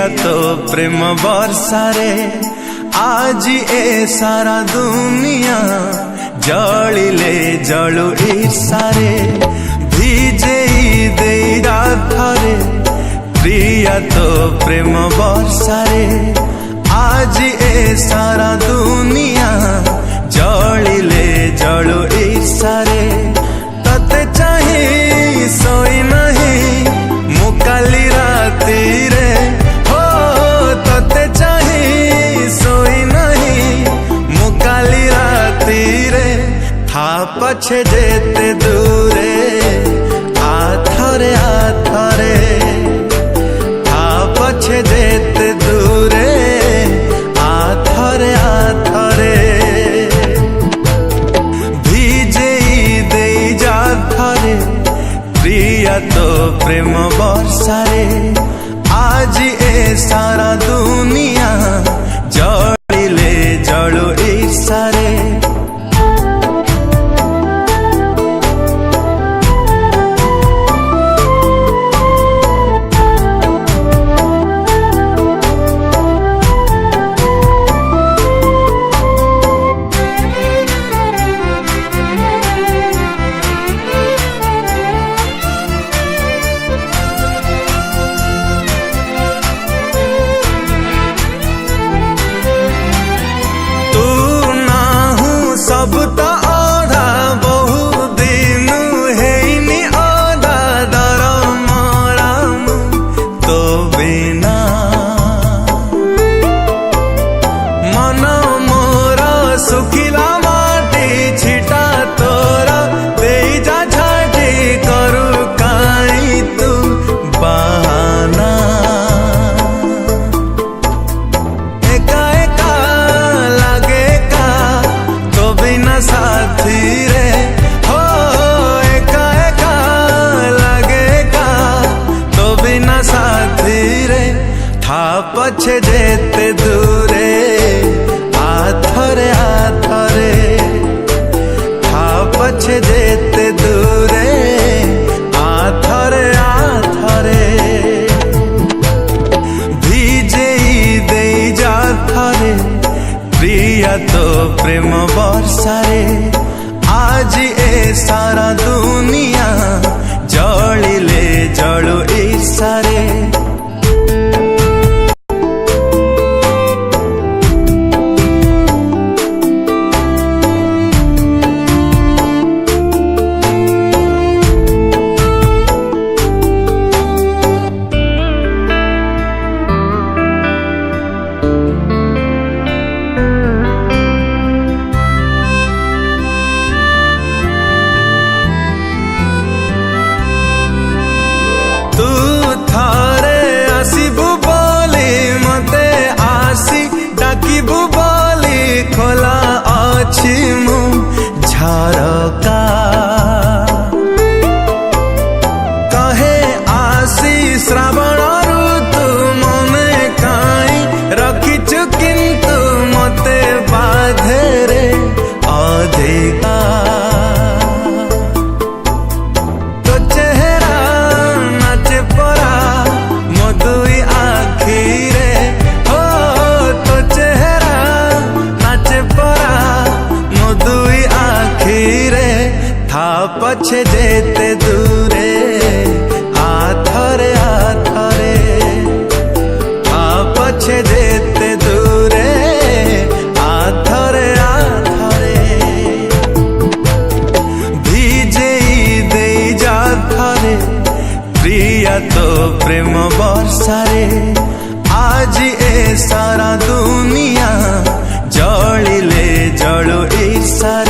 तो प्रेम वर्षारे आज ए सारा दुनिया जलिले जलु ईर्षारे भिजे दे राथरे प्रिया तो प्रेम वर्षारे आज ए सारा दुनिया जलिले जलु ईर्षारे तते चाही सोई नहीं मुकाली राती रे हो तते चाही सोई नहीं मुकाली राती रे था पछे जेते दूरे आथरे आथरे था पछे जेते दूरे आथरे आथरे भिजे दे जाथरे प्रिया तो प्रेम वर्षारे आज ए सारा दुनिया जलिले जलु ईर्षारे सब तो आधा बहु दिन है आधा दर मराम तो बिना मन मोर सुखिला माटी छिटा तोरा दे जा झाटी करू काई तू बहाना एका एका लागे का तो बिना साथी रे हो एका एका लगेगा तो बिना साथी रे था पछे जेते दूरे आथरे आथरे था पछे जेते दूरे आथरे आथरे भिजे दे जाथरे प्रिया तो प्रेम वर्षारे आज ए सारा दुनिया जलिले जलु ईर्षारे तू थारे आसीबु बोली मते आसी डाकिबु बोली खोला अछि मु झरका कहे आसी श्रावण ऋतु मने काई रखिछु किंतु मते बाधे रे अधिका पछे जेते दूरे आथरे आथरे था पछे जेते दूरे आथरे आथरे भिजे दे जाथरे प्रिया तो प्रेम वर्षारे आज ए सारा दुनिया जलिले जलु ईर्षारे।